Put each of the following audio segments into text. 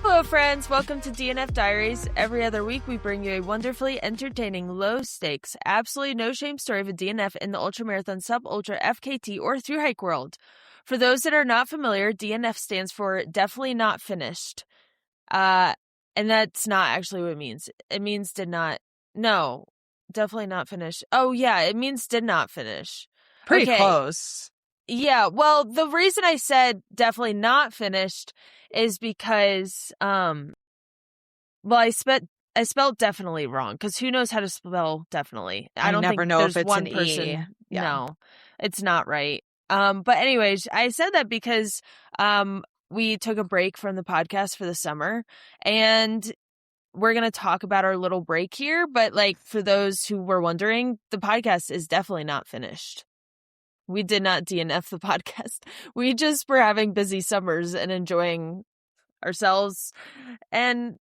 Hello, friends. Welcome to DNF Diaries. Every other week, we bring you a wonderfully entertaining, low-stakes, absolutely no-shame story of a DNF in the ultramarathon, sub-ultra, FKT, or thru-hike world. For those that are not familiar, DNF stands for definitely not finished. And that's not actually what it means. It means definitely not finished. Oh, yeah, it means did not finish. Pretty close. Yeah, well, the reason I said definitely not finished is because, I spelled definitely wrong, because who knows how to spell definitely? I don't never think know there's if it's one an person. E. Yeah. No, it's not right. But anyways, I said that because we took a break from the podcast for the summer, and we're going to talk about our little break here. But like, for those who were wondering, the podcast is definitely not finished. We did not DNF the podcast. We just were having busy summers and enjoying ourselves, and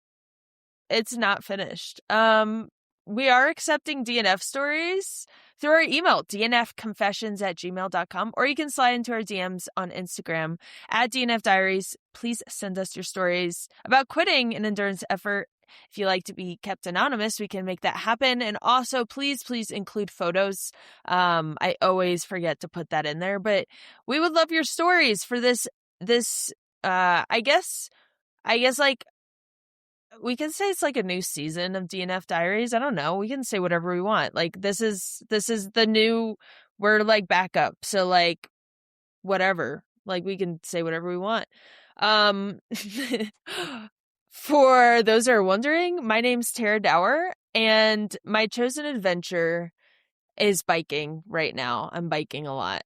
it's not finished. We are accepting DNF stories through our email, dnfconfessions@gmail.com, or you can slide into our DMs on Instagram at DNF Diaries. Please send us your stories about quitting an endurance effort. If you like to be kept anonymous, we can make that happen. And also, please include photos. I always forget to put that in there, but we would love your stories for this. I guess like, we can say it's like a new season of DNF Diaries. I don't know. We can say whatever we want. Like, this is the new, we're like back up. So like, whatever, like we can say whatever we want. For those that are wondering, my name's Tara Dower, and my chosen adventure is biking right now. I'm biking a lot.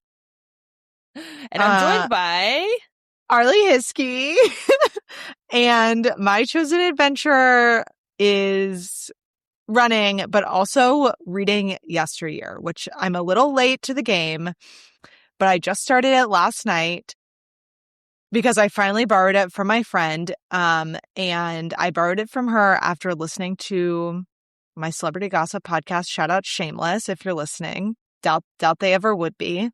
And I'm joined by Arlee Hiskey. And my chosen adventure is running, but also reading Yesteryear, which I'm a little late to the game, but I just started it last night because I finally borrowed it from my friend. And I borrowed it from her after listening to my celebrity gossip podcast. Shout out Shameless if you're listening. Doubt they ever would be.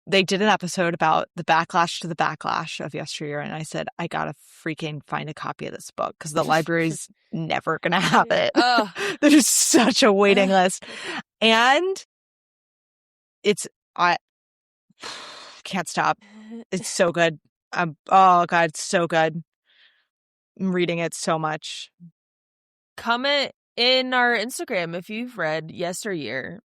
They did an episode about the backlash to the backlash of Yesteryear, and I said, I gotta freaking find a copy of this book because the library's never gonna have it. There's such a waiting list. And I can't stop. It's so good. Oh God, it's so good. I'm reading it so much. Comment in our Instagram if you've read Yesteryear.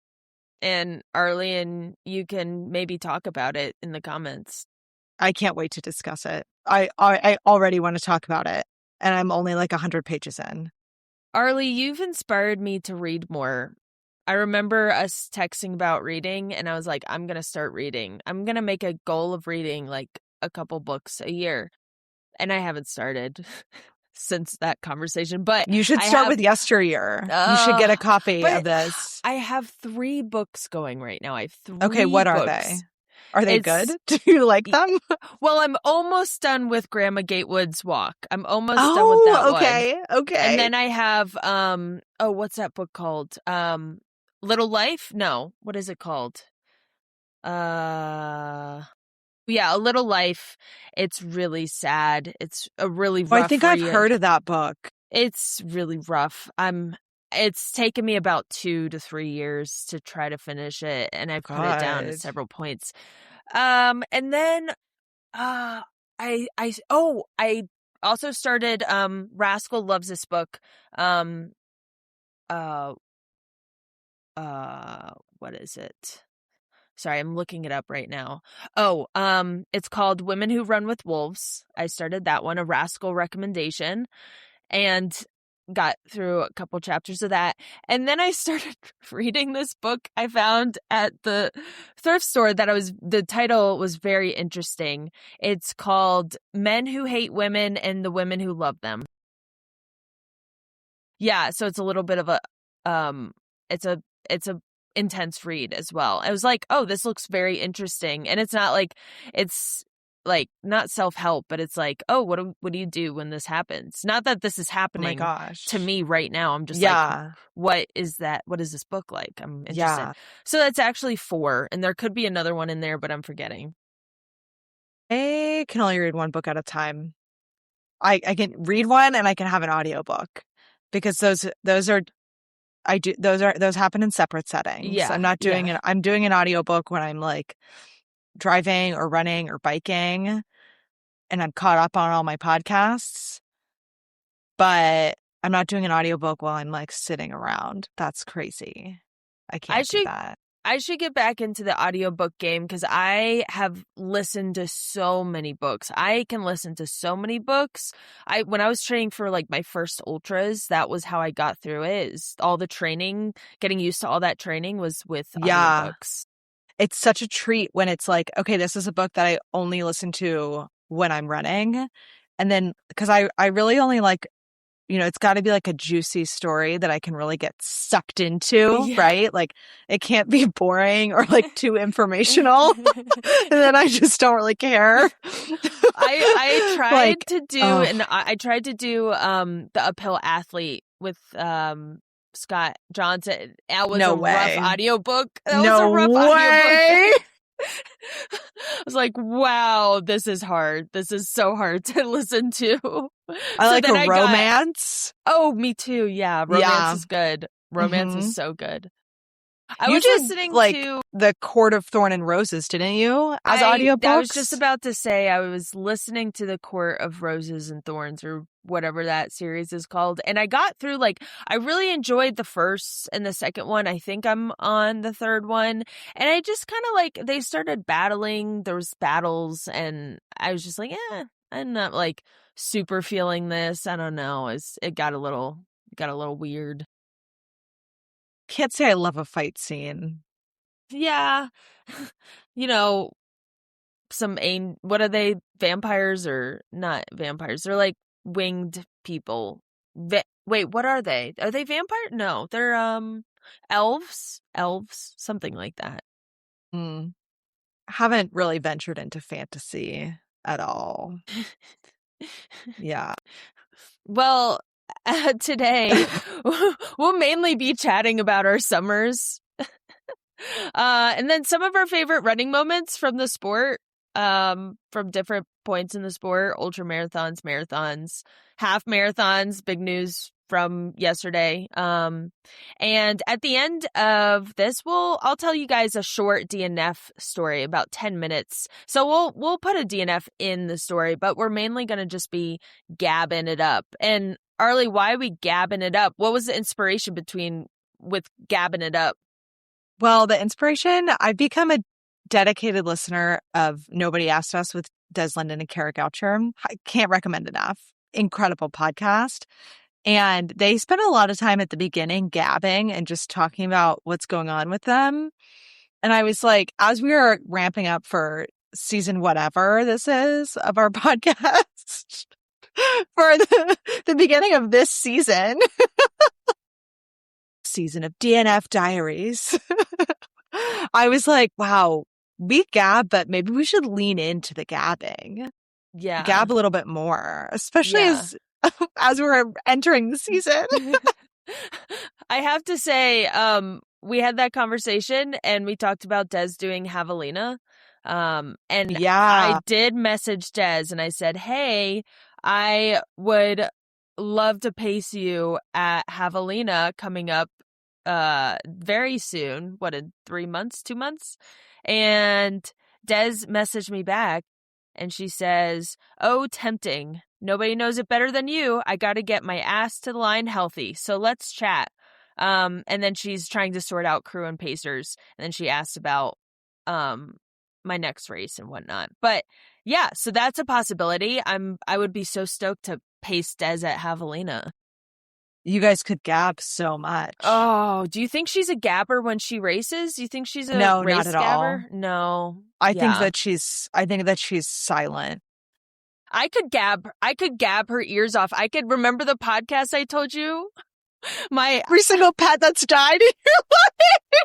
And Arlee and you can maybe talk about it in the comments. I can't wait to discuss it. I already want to talk about it, and I'm only like 100 pages in. Arlee, you've inspired me to read more. I remember us texting about reading, and I was like, I'm going to start reading. I'm going to make a goal of reading like a couple books a year. And I haven't started since that conversation, but you should start with Yesteryear. You should get a copy of this. I have 3 books going right now. I have 3 Okay, what books. Are they? Are they good? Do you like them? Well, I'm almost done with Grandma Gatewood's Walk. I'm almost done with that one. Okay. And then I have what's that book called? Little Life? No. What is it called? Yeah, A Little Life. It's really sad. It's a really rough I think I've heard of that book. It's really rough. It's taken me about 2 to 3 years to try to finish it, and I put it down at several points. And then I also started Rascal Loves This Book. What is it? Sorry, I'm looking it up right now. It's called Women Who Run with Wolves. I started that one, a Rascal recommendation, and got through a couple chapters of that. And then I started reading this book I found at the thrift store the title was very interesting. It's called Men Who Hate Women and the Women Who Love Them. Yeah, so it's a little bit of a it's a intense read as well. I was like, oh, this looks very interesting. And it's not self-help, but it's like, oh, what do you do when this happens? Not that this is happening to me right now. I'm just like, what is that? What is this book like? I'm interested. Yeah. So that's actually 4, and there could be another one in there, but I'm forgetting. I can only read one book at a time. I can read one and I can have an audiobook because those happen in separate settings. Yeah. I'm not doing it. I'm doing an audiobook when I'm like driving or running or biking and I'm caught up on all my podcasts, but I'm not doing an audiobook while I'm like sitting around. That's crazy. I can't do that. I should get back into the audiobook game because I have listened to so many books. I can listen to so many books. When I was training for like my first ultras, that was how I got through it. Is all the training, getting used to all that training was with audiobooks. It's such a treat when it's like, okay, this is a book that I only listen to when I'm running. And then because I really only like, it's got to be like a juicy story that I can really get sucked into, right? Like it can't be boring or like too informational. And then I just don't really care. I tried to do the Uphill Athlete with Scott Johnson. That was rough audiobook. Audiobook. I was like, wow, this is hard. This is so hard to listen to. I like a romance. Me too. Yeah. Romance is good. Romance is so good. I was listening to The Court of Thorn and Roses, didn't you? As audiobooks? I was just about to say I was listening to The Court of Roses and Thorns or whatever that series is called. And I got through I really enjoyed the first and the second one. I think I'm on the third one. And I just kind of they started battling. There was battles and I was just like, I'm not super feeling this. I don't know. It got a little weird. Can't say I love a fight scene. Yeah. What are they? Vampires or not vampires? They're winged people. Wait, what are they? Are they vampire? No, they're elves, something like that. Haven't really ventured into fantasy at all. Yeah. Well, today we'll mainly be chatting about our summers. And then some of our favorite running moments from the sport, from different points in the sport, ultra marathons, half marathons, big news from yesterday. And at the end of this, I'll tell you guys a short DNF story, about 10 minutes. So we'll put a DNF in the story, but we're mainly going to just be gabbing it up. And Arlee, why are we gabbing it up? What was the inspiration with gabbing it up? Well, the inspiration, I've become a dedicated listener of Nobody Asked Us with Des Linden and Kara Goucher. I can't recommend enough. Incredible podcast. And they spend a lot of time at the beginning gabbing and just talking about what's going on with them. And I was like, as we were ramping up for season whatever this is of our podcast, for the beginning of this season of DNF Diaries, I was like, wow, we gab, but maybe we should lean into the gabbing. Yeah. Gab a little bit more, especially as we're entering the season. I have to say, we had that conversation and we talked about Des doing Javelina. I did message Des and I said, hey, I would love to pace you at Javelina coming up very soon. What, in 3 months, 2 months? And Des messaged me back and she says, oh, tempting. Nobody knows it better than you. I got to get my ass to the line healthy. So let's chat. And then she's trying to sort out crew and pacers. And then she asked about my next race and whatnot. But yeah, so that's a possibility. I would be so stoked to pace Des at Javelina. You guys could gab so much. Oh, do you think she's a gabber when she races? Do you think she's a race not at gabber? all. No. I think that she's silent. I could gab her ears off. I could remember the podcast I told you. Every single pet that's died in your life.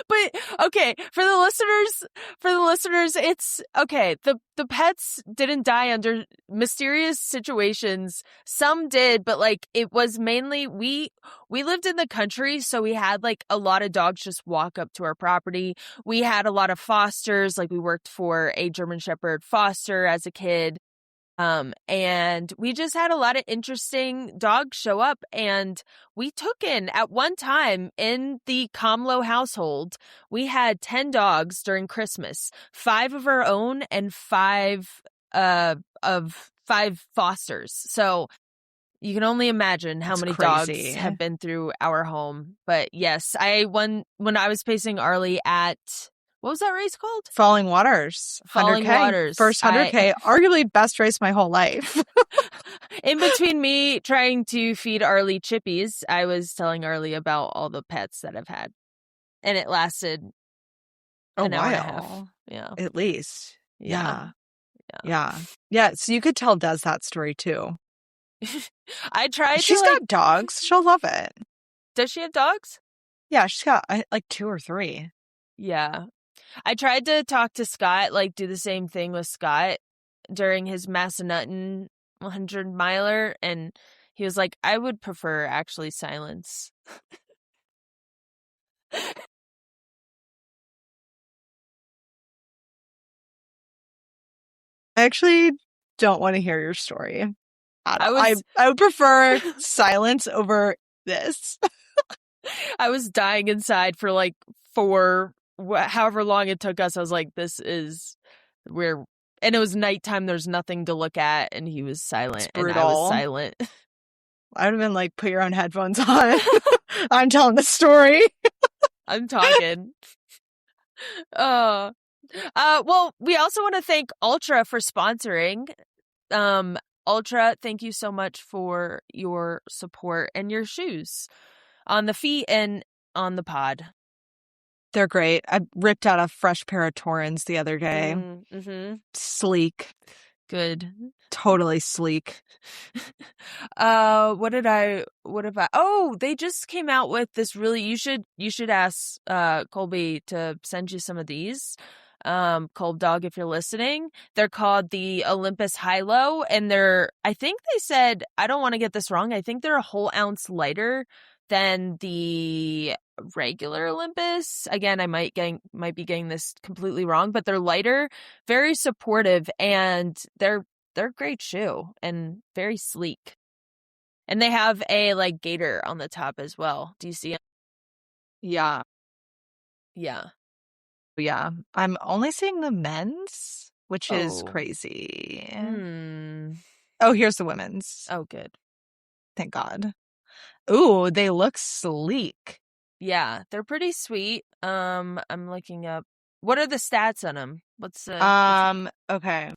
But okay, for the listeners, it's okay. The pets didn't die under mysterious situations. Some did, but it was mainly we lived in the country, so we had a lot of dogs just walk up to our property. We had a lot of fosters, we worked for a German Shepherd foster as a kid. And we just had a lot of interesting dogs show up, and we took in at one time in the Comlo household, we had 10 dogs during Christmas, 5 of our own and 5 fosters. So you can only imagine how many dogs have been through our home. But yes, when I was pacing Arlee at, what was that race called? Falling Waters. Falling 100K. Waters. First 100K. Arguably best race my whole life. In between me trying to feed Arlee chippies, I was telling Arlee about all the pets that I've had. And it lasted an hour and a half. Yeah. At least. Yeah. Yeah. So you could tell Des that story too. I tried. She's got dogs. She'll love it. Does she have dogs? Yeah, she's got like 2 or 3. Yeah. I tried to talk to Scott, do the same thing with Scott during his Massanutten 100 miler, and he was like, I would prefer actually silence. I actually don't want to hear your story. I would prefer silence over this. I was dying inside for 4, however long it took us. I was like, this is where, and it was nighttime. There's nothing to look at, and he was silent, and I was silent. I would have been like, put your own headphones on. I'm telling the story. I'm talking. Well, we also want to thank Ultra for sponsoring. Ultra, thank you so much for your support and your shoes on the feet and on the pod. They're great. I ripped out a fresh pair of Torrens the other day. Mm-hmm. Sleek. Good. Totally sleek. What have I? Oh, they just came out with this really, you should ask Colby to send you some of these. Cold Dog, if you're listening. They're called the Olympus High-Low, and I think they said, I don't want to get this wrong, I think they're a whole ounce lighter than the regular Olympus. Again, I might be getting this completely wrong, but they're lighter, very supportive, and they're a great shoe and very sleek. And they have a gaiter on the top as well. Do you see it? Yeah. I'm only seeing the men's, which is crazy. Oh, here's the women's. Oh, good. Thank God. Ooh, they look sleek. Yeah, they're pretty sweet. I'm looking up. What are the stats on them? Okay.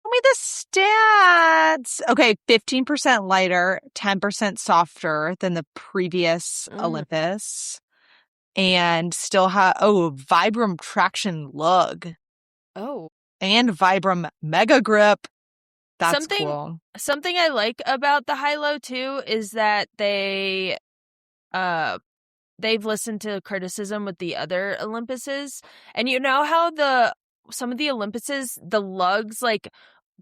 Tell me the stats. Okay, 15% lighter, 10% softer than the previous Olympus. And still have, Vibram Traction Lug. Oh. And Vibram Mega Grip. That's cool. Something I like about the High-Low too is that they've listened to criticism with the other Olympuses. And you know how some of the Olympuses, the lugs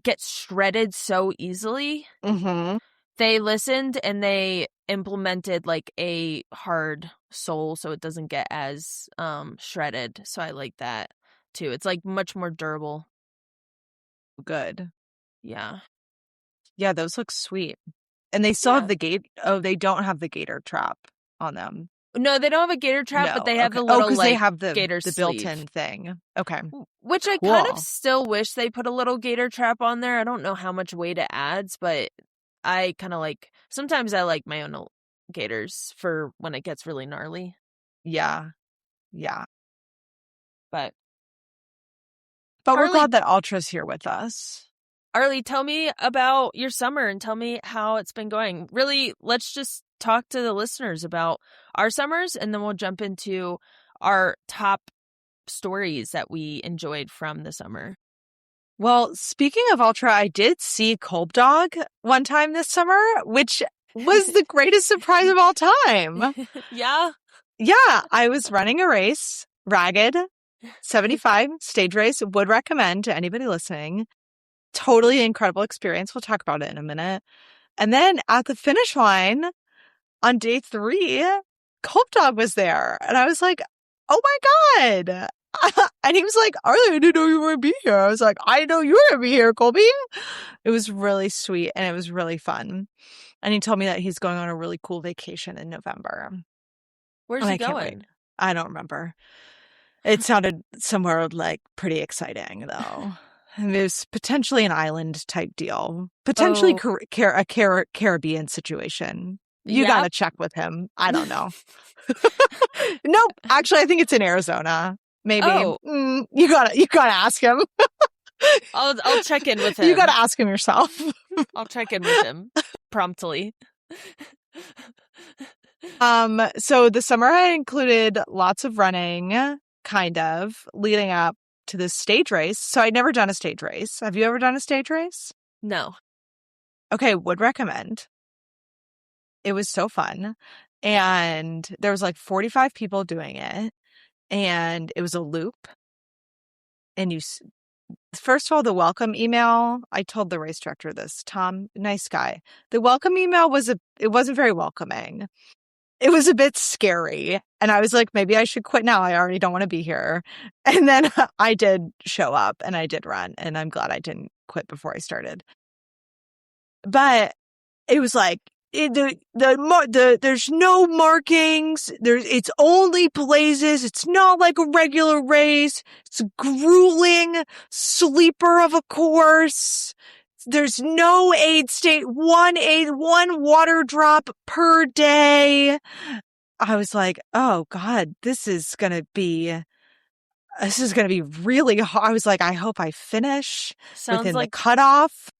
get shredded so easily? Mm-hmm. They listened and they implemented a hard sole so it doesn't get as shredded. So I like that too. It's much more durable. Good. Yeah. Yeah, those look sweet. And they still have the gate. Oh, they don't have the gaiter trap on them. No, they don't have a gaiter trap, but they have the little they have the gaiter the sleeve. built-in thing. Okay. Which I kind of still wish they put a little gaiter trap on there. I don't know how much weight it adds, but I kind of sometimes I like my own gaiters for when it gets really gnarly. Yeah. But we're glad that Ultra's here with us. Arlee, tell me about your summer and tell me how it's been going. Really, let's just talk to the listeners about our summers, and then we'll jump into our top stories that we enjoyed from the summer. Well, speaking of Ultra, I did see Cold Dog one time this summer, which was the greatest surprise of all time. Yeah? Yeah, I was running a race, Ragged 75 stage race, would recommend to anybody listening. Totally incredible experience. We'll talk about it in a minute. And then at the finish line on day 3, Cold Dog was there. And I was like, oh my God, And he was like, Arlie, I didn't know you were going to be here. I was like, I know you were going to be here, Colby. It was really sweet and it was really fun. And he told me that he's going on a really cool vacation in November. Where's And he I can't going? wait. I don't remember. It sounded somewhere like pretty exciting though. And it was potentially an island type deal. Potentially a Caribbean situation. You got to check with him. I don't know. Nope. Actually, I think it's in Arizona. Maybe. You gotta ask him. I'll check in with him. You gotta ask him yourself. I'll check in with him promptly. So the summer had included lots of running, kind of, leading up to this stage race. So I'd never done a stage race. Have you ever done a stage race? No. Okay, would recommend. It was so fun. And there was like 45 people doing it. And it was a loop. And first of all, the welcome email, I told the race director this, Tom, nice guy. The welcome email it wasn't very welcoming. It was a bit scary. And I was like, maybe I should quit now. I already don't want to be here. And then I did show up and I did run. And I'm glad I didn't quit before I started. But it was like, there's no markings. It's only blazes. It's not like a regular race. It's a grueling sleeper of a course. There's no aid state, one water drop per day. I was like, oh God, this is going to be really hard. I was like, I hope I finish within the cutoff.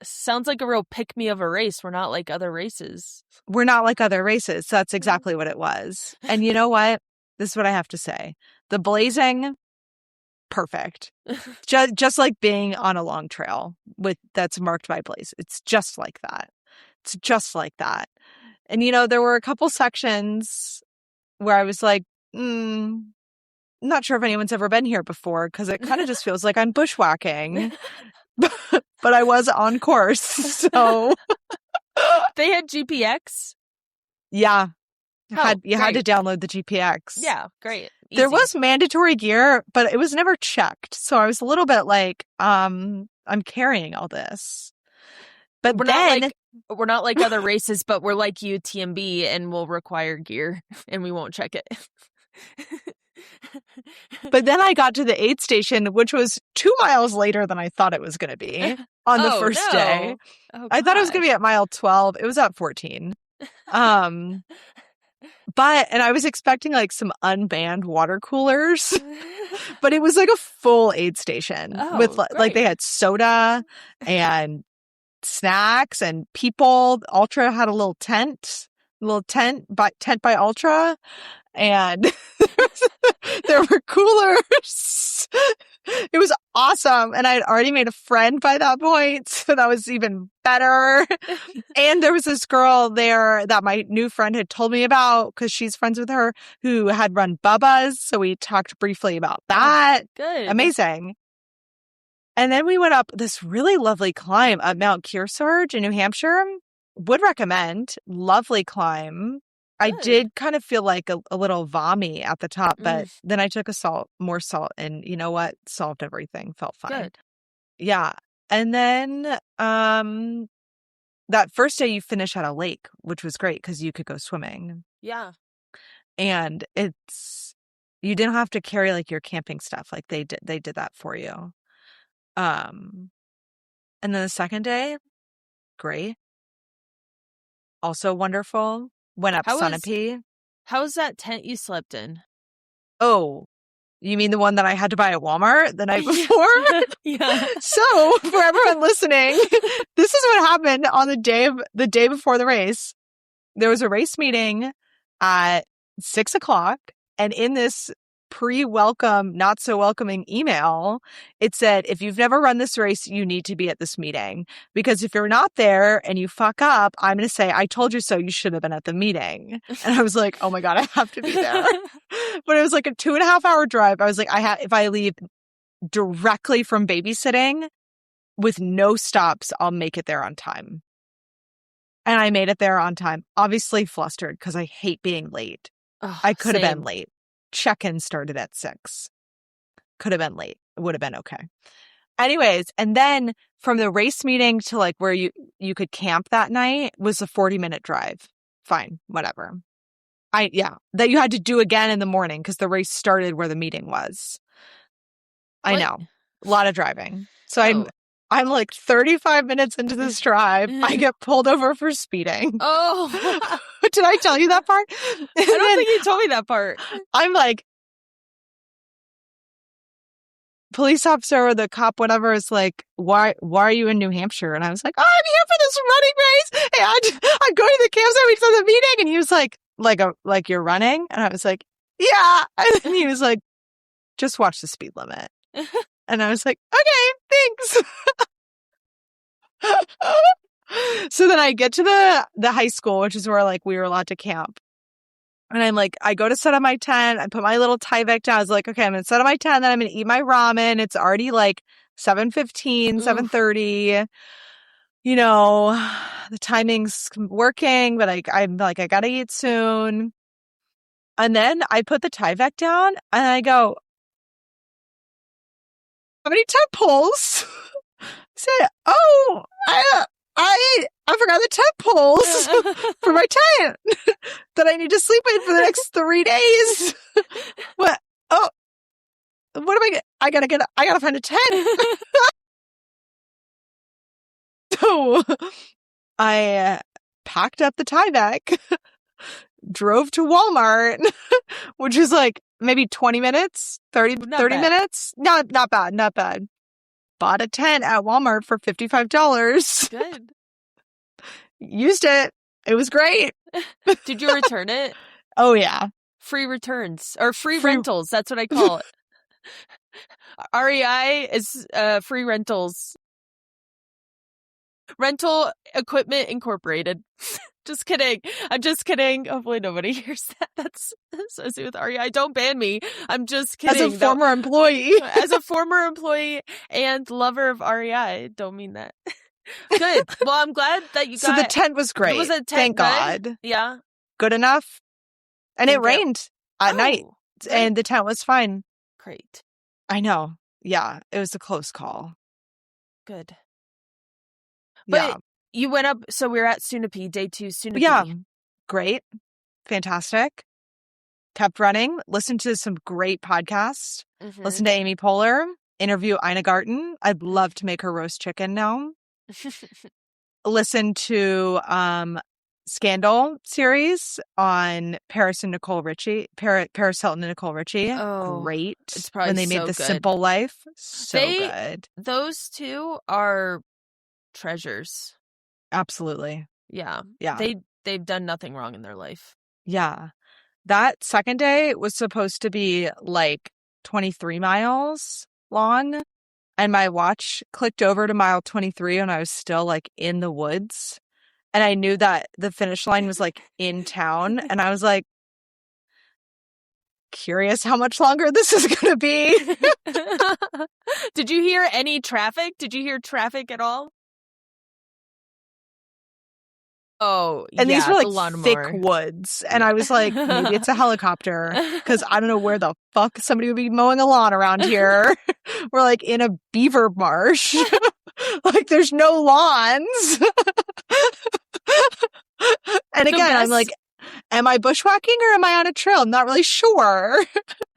Sounds like a real pick-me of a race. We're not like other races. We're not like other races. So that's exactly what it was. And you know what? This is what I have to say. The blazing, perfect. just like being on a long trail that's marked by blaze. It's just like that. It's just like that. And there were a couple sections where I was like, not sure if anyone's ever been here before because it kind of just feels like I'm bushwhacking. But I was on course, so they had GPX. Yeah, you had to download the GPX. Yeah, great. Easy. There was mandatory gear, but it was never checked, so I was a little bit like, I'm carrying all this. But we're not like other races, but we're like UTMB, and we'll require gear, and we won't check it. But then I got to the aid station, which was 2 miles later than I thought it was going to be on the first day. I thought it was going to be at mile 12. It was at 14. And I was expecting like some unbanned water coolers, but it was like a full aid station with like they had soda and snacks and people. Ultra had a little tent by Ultra. And there were coolers. It was awesome. And I had already made a friend by that point. So that was even better. And there was this girl there that my new friend had told me about because she's friends with her who had run Bubba's. So we talked briefly about that. Good. Amazing. And then we went up this really lovely climb up Mount Kearsarge in New Hampshire. Would recommend. Lovely climb. Good. I did kind of feel like a little vommy at the top, but then I took more salt, and you know what? Solved everything. Felt fine. Good. Yeah. And then that first day you finish at a lake, which was great because you could go swimming. Yeah. And you didn't have to carry like your camping stuff. Like they did that for you. And then the second day, great. Also wonderful. Went up Sunapee. How's that tent you slept in? Oh, you mean the one that I had to buy at Walmart the night before? Yeah. So for everyone listening, this is what happened on the day before the race. There was a race meeting at 6:00, and in this pre-welcome, not so welcoming email, it said, if you've never run this race, you need to be at this meeting. Because if you're not there and you fuck up, I'm going to say, I told you so, you should have been at the meeting. And I was like, oh my God, I have to be there. But it was like a 2.5-hour drive. I was like, if I leave directly from babysitting with no stops, I'll make it there on time. And I made it there on time. Obviously flustered because I hate being late. I could have been late. Check-in started at 6. could have been late. It would have been okay. Anyways, and then from the race meeting to like where you could camp that night was a 40-minute drive. Fine, whatever. That you had to do again in the morning because the race started where the meeting was. I know. A lot of driving. So I'm like 35 minutes into this drive. I get pulled over for speeding. Oh. Did I tell you that part? I don't think you told me that part. I'm like, police officer or the cop, whatever, is like, why are you in New Hampshire? And I was like, oh, I'm here for this running race. And I'm going to the campsite for the meeting. And he was like you're running? And I was like, yeah. And then he was like, just watch the speed limit. And I was like, okay, thanks. So then I get to the high school, which is where like we were allowed to camp. And I'm like, I go to set up my tent. I put my little Tyvek down. I was like, okay, I'm going to set up my tent. Then I'm going to eat my ramen. It's already like 7:15, 7:30. You know, the timing's working, but I'm like, I got to eat soon. And then I put the Tyvek down and I go, how many tent poles? I said, oh, I forgot the tent poles for my tent that I need to sleep in for the next 3 days. What? Oh, what am I gotta find a tent. So I packed up the Tyvek, drove to Walmart, which is like maybe 20 minutes, 30 minutes. Not bad. Bought a tent at Walmart for $55. Good. Used it. It was great. Did you return it? Oh, yeah. Free returns or free rentals. That's what I call it. REI is free rentals. Rental Equipment Incorporated. Just kidding. I'm just kidding. Hopefully nobody hears that. That's associated with REI. Don't ban me. I'm just kidding. As a former employee. As a former employee and lover of REI. Don't mean that. Good. Well, I'm glad that you got... So the tent was great. It was a tent. Thank good? God. Yeah. Good enough. And it rained at night. Great. And the tent was fine. Great. I know. Yeah. It was a close call. Good. But yeah. You went up, so we were at Sunapee, day 2 Sunapee. Yeah. Great. Fantastic. Kept running. Listened to some great podcasts. Mm-hmm. Listened to Amy Poehler. Interview Ina Garten. I'd love to make her roast chicken now. Listen to Scandal series on Paris and Nicole Richie. Paris Hilton and Nicole Richie. Oh, great. It's probably when they made The Simple Life. So good. Those two are treasures. Absolutely. Yeah. Yeah. They've done nothing wrong in their life. Yeah. That second day was supposed to be like 23 miles long. And my watch clicked over to mile 23 and I was still like in the woods. And I knew that the finish line was like in town. And I was like, curious how much longer this is going to be. Did you hear any traffic? Did you hear traffic at all? Oh, and yeah, these were like thick woods. And I was like, maybe it's a helicopter because I don't know where the fuck somebody would be mowing a lawn around here. We're like in a beaver marsh. Like there's no lawns. And again, I'm like, am I bushwhacking or am I on a trail? I'm not really sure.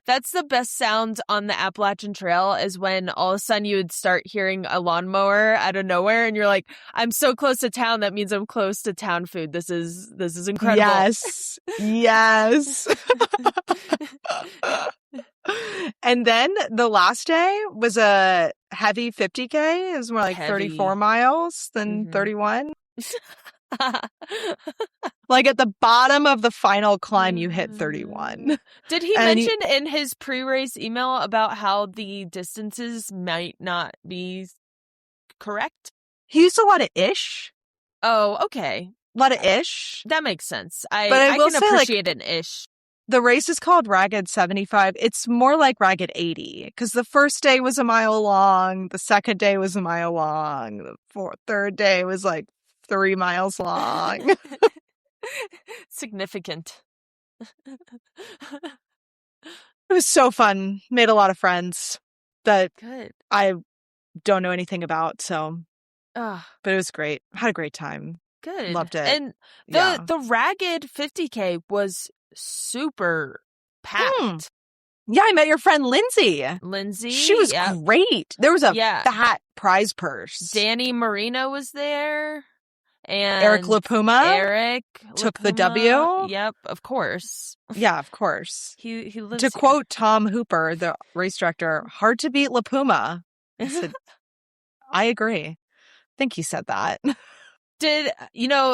That's the best sound on the Appalachian Trail is when all of a sudden you would start hearing a lawnmower out of nowhere and you're like, I'm so close to town. That means I'm close to town food. This is incredible. Yes. Yes. And then the last day was a heavy 50K. It was more like 34 miles than 31. Like at the bottom of the final climb, you hit 31. Did he mention in his pre-race email about how the distances might not be correct? He used a lot of ish. Oh, okay. A lot of ish. That makes sense. I will can say, appreciate an ish. The race is called Ragged 75. It's more like Ragged 80 because the first day was a mile long. The second day was a mile long. The third day was like 3 miles long. Significant. It was so fun. Made a lot of friends. that Good. I don't know anything about. So, Ugh, but it was great. Had a great time. good. Loved it. And Yeah. the ragged 50K was super packed. Yeah, I met your friend Lindsay. Lindsay. She was great. There was a Yeah. fat prize purse. Danny Marino was there. And Eric LaPuma Eric took the LaPuma. W. Yep, of course. Yeah, of course. He lives To here. quote Tom Hooper, the race director, hard to beat LaPuma. I said, I agree. I think he said that. Did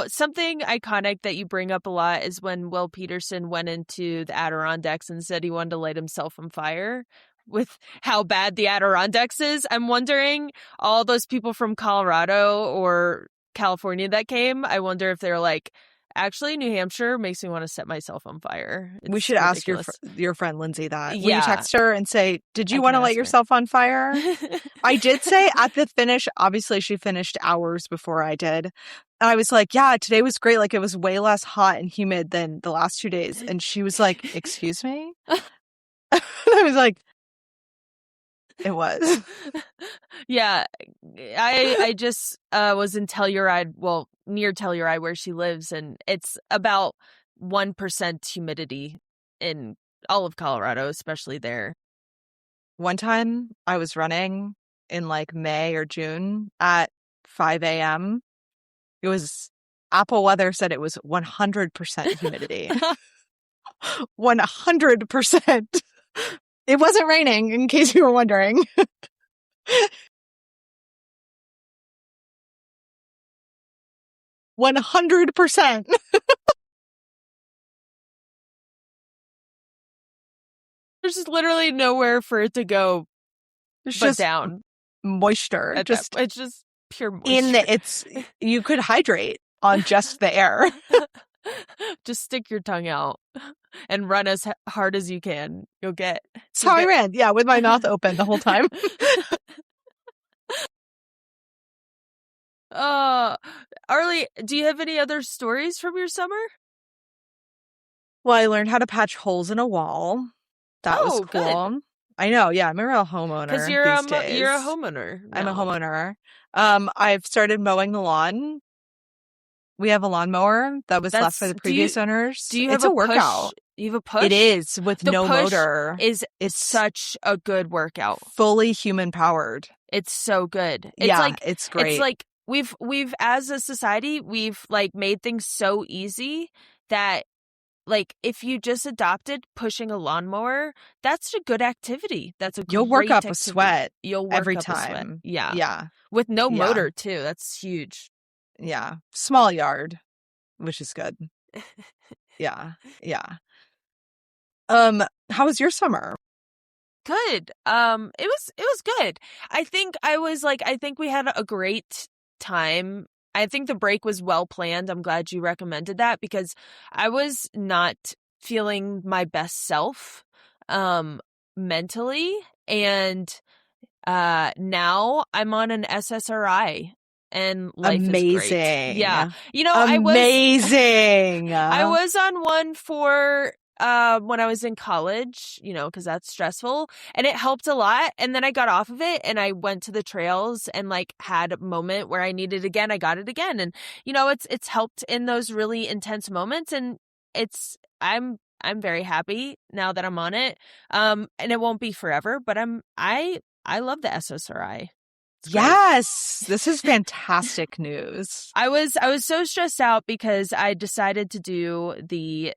something iconic that you bring up a lot is when Will Peterson went into the Adirondacks and said he wanted to light himself on fire with how bad the Adirondacks is. I'm wondering, all those people from Colorado or California that came, I wonder if they're like, actually, New Hampshire makes me want to set myself on fire. We should ask your friend Lindsay that. Yeah. Will you text her and say, did you want to light yourself on fire? I did say at the finish, obviously she finished hours before I did. And I was like, yeah, today was great. Like, it was way less hot and humid than the last 2 days. And she was like, excuse me? I was like, it was. Yeah. I just was in Telluride, well, near Telluride where she lives, and it's about 1% humidity in all of Colorado, especially there. One time I was running in like May or June at 5 a.m. It was Apple Weather said it was 100% humidity. 100%. It wasn't raining, in case you were wondering. 100%. There's just literally nowhere for it to go It's but just down. Moisture. It's just pure moisture. You could hydrate on just the air. Just stick your tongue out and run as hard as you can. You'll get. That's how I ran. Yeah, with my mouth open the whole time. Arlee, do you have any other stories from your summer? Well, I learned how to patch holes in a wall. That was cool. Good. I know. Yeah, I'm a real homeowner. Because you're a homeowner. I'm a homeowner. I've started mowing the lawn. We have a lawnmower that was left by the previous owners. Do you have a workout? You have a push? It is with no motor. It's such a good workout. Fully human powered. It's so good. It's great. It's like we've as a society, we've like made things so easy that like if you just adopted pushing a lawnmower, that's a good activity. That's a You'll great work up activity. a sweat. You'll work every up time. A sweat. Yeah. Yeah. With no motor too. That's huge. Yeah. Small yard, which is good. Yeah. Yeah. How was your summer? Good. It was good. I think we had a great time. I think the break was well planned. I'm glad you recommended that because I was not feeling my best self mentally, and now I'm on an SSRI and life is great. Yeah. Amazing. I was on one for when I was in college, because that's stressful, and it helped a lot. And then I got off of it and I went to the trails and like had a moment where I needed it again. I got it again. And it's helped in those really intense moments. And I'm very happy now that I'm on it. And it won't be forever, but I love the SSRI. Yes, this is fantastic news. I was so stressed out because I decided to do the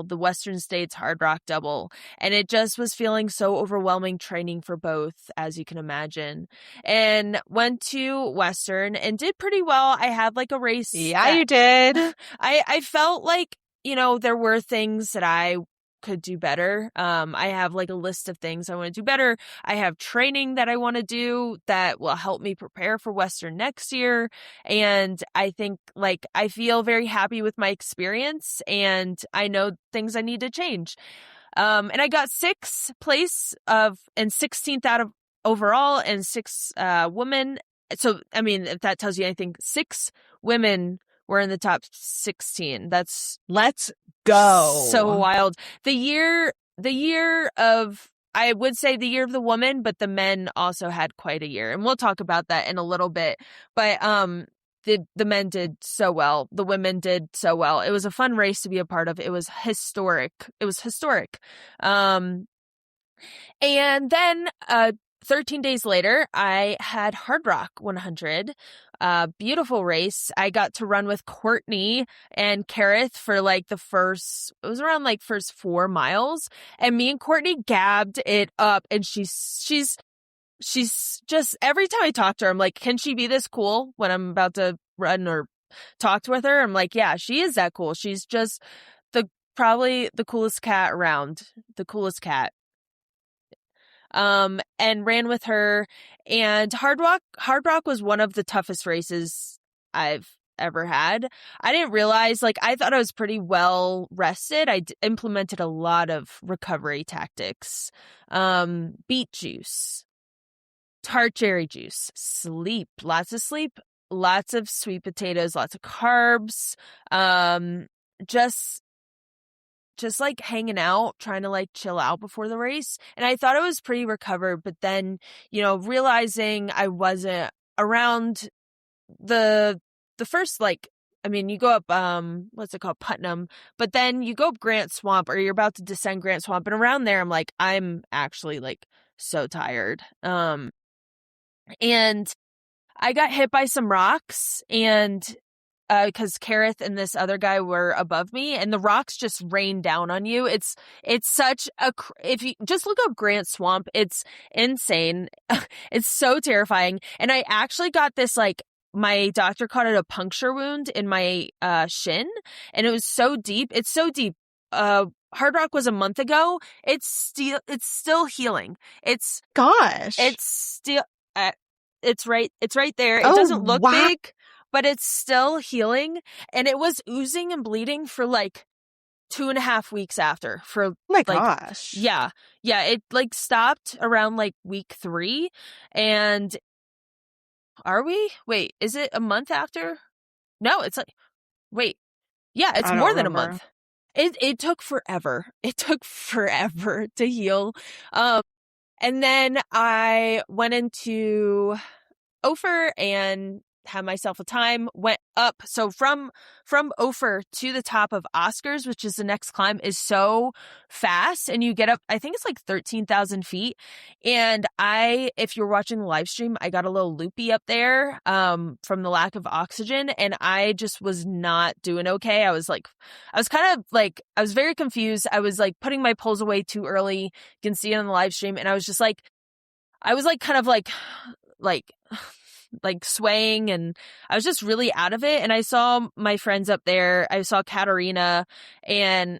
Western States Hard Rock double, and it just was feeling so overwhelming training for both, as you can imagine. And went to Western and did pretty well. I had like a race. Yeah, you did. I felt like, there were things that I could do better. I have like a list of things I want to do better. I have training that I want to do that will help me prepare for Western next year. And I think like I feel very happy with my experience and I know things I need to change. And I got 6th place and 16th out of overall and 6 women. So, I mean, if that tells you anything, 6 women were in the top 16. Let's go. So wild. The year of I would say the year of the woman, but the men also had quite a year. And we'll talk about that in a little bit. But the men did so well. The women did so well. It was a fun race to be a part of. It was historic. And then 13 days later, I had Hard Rock 100. Beautiful race. I got to run with Courtney and Kareth for like it was around like first 4 miles. And me and Courtney gabbed it up. And she's just, every time I talk to her, I'm like, can she be this cool when I'm about to run or talk with her? I'm like, yeah, she is that cool. She's just probably the coolest cat around, the coolest cat. And ran with her. And Hard Rock was one of the toughest races I've ever had. I didn't realize, like, I thought I was pretty well rested. I implemented a lot of recovery tactics. Beet juice, tart cherry juice, sleep, lots of sleep, lots of sweet potatoes, lots of carbs, just like hanging out, trying to like chill out before the race. And I thought I was pretty recovered, but then, realizing I wasn't around the first, like, I mean, you go up, what's it called? Putnam, but then you go up Grant Swamp, or you're about to descend Grant Swamp. And around there, I'm like, I'm actually like so tired. And I got hit by some rocks, and because Kareth and this other guy were above me, and the rocks just rain down on you. It's such if you just look up Grant Swamp, it's insane. It's so terrifying. And I actually got this, like, my doctor called it a puncture wound in my shin, and it was so deep. It's so deep. Hard Rock was a month ago. It's still healing. It's still it's right there. It doesn't look big, but it's still healing. And it was oozing and bleeding for like 2.5 weeks after. For gosh. Yeah. It like stopped around like week 3. And wait, is it a month after? No, it's like, wait. Yeah, it's more than a month. It took forever. It took forever to heal. And then I went into Ophir and had myself a time, went up. So from Ophir to the top of Oscars, which is the next climb, is so fast. And you get up, I think it's like 13,000 feet. And if you're watching the live stream, I got a little loopy up there from the lack of oxygen. And I just was not doing okay. I was very confused. I was like putting my poles away too early. You can see it on the live stream. And I was just like, kind of like swaying, and I was just really out of it. And I saw my friends up there. I saw Katarina, and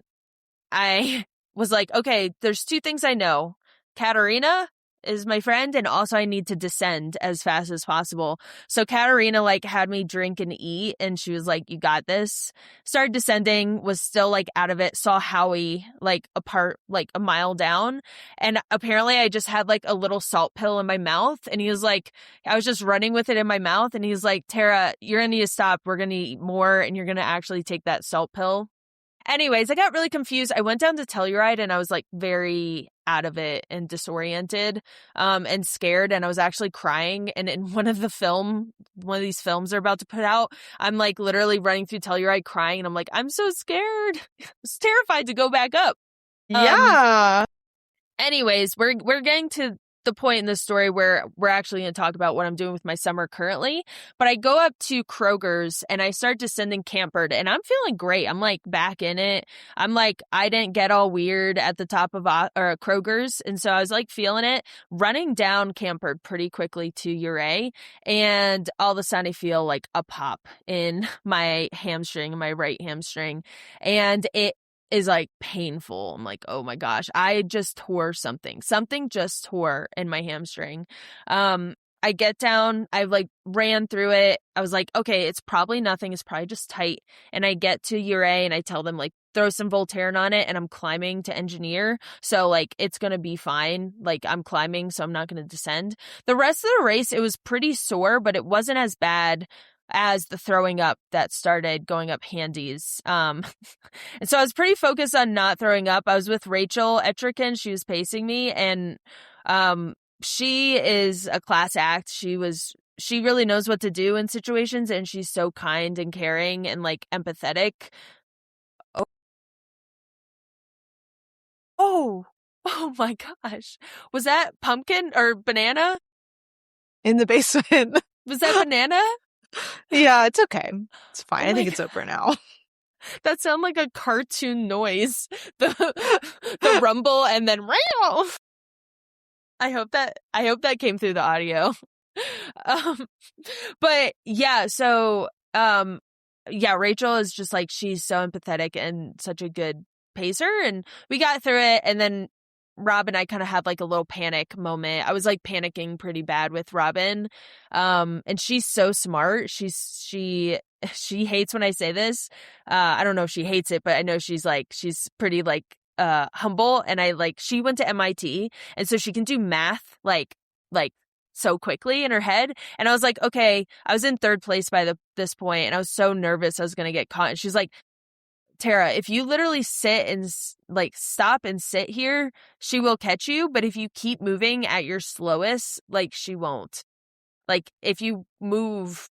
I was like, okay, there's 2 things I know. Katarina is my friend, and also I need to descend as fast as possible. So Katarina like had me drink and eat, and she was like, you got this. Started descending, was still like out of it, saw Howie like apart, like a mile down. And apparently I just had like a little salt pill in my mouth, and he was like, I was just running with it in my mouth, and he's like, Tara, you're gonna need to stop. We're gonna eat more, and you're gonna actually take that salt pill. Anyways, I got really confused. I went down to Telluride, and I was like very out of it and disoriented and scared, and I was actually crying. And in one of these films they're about to put out, I'm like literally running through Telluride crying, and I'm like, I'm so scared. I was terrified to go back up. Yeah. Anyways, we're getting to the point in the story where we're actually going to talk about what I'm doing with my summer currently. But I go up to Kroger's and I start descending Campered, and I'm feeling great. I'm like back in it. I'm like, I didn't get all weird at the top of Kroger's. And so I was like feeling it, running down Campered pretty quickly to Uray. And all of a sudden I feel like a pop in my hamstring, my right hamstring. And it is like painful. I'm like, oh my gosh, I just tore something. Something just tore in my hamstring. I get down, I like ran through it. I was like, okay, it's probably nothing. It's probably just tight. And I get to Uray and I tell them like, throw some Voltaren on it, and I'm climbing to engineer. So like, it's going to be fine. Like I'm climbing, so I'm not going to descend. The rest of the race, it was pretty sore, but it wasn't as bad. as the throwing up that started going up handies. And so I was pretty focused on not throwing up. I was with Rachel Etrican. She was pacing me, and she is a class act. She really knows what to do in situations, and she's so kind and caring and like empathetic. Oh my gosh. Was that pumpkin or banana? In the basement. Was that banana? Yeah, it's okay. It's fine. Oh I think my it's over now. That sounded like a cartoon noise. The rumble and then meow. I hope that came through the audio. But yeah, so yeah, Rachel is just like, she's so empathetic and such a good pacer, and we got through it. And then Rob and I kind of had like a little panic moment. I was like panicking pretty bad with Robin. And she's so smart. She hates when I say this. I don't know if she hates it, but I know she's pretty like humble, and she went to MIT, and so she can do math like so quickly in her head. And I was like, okay, I was in third place by this point, and I was so nervous I was going to get caught. And she's like, Tara, if you literally sit and like stop and sit here, she will catch you. But if you keep moving at your slowest, like she won't. Like if you move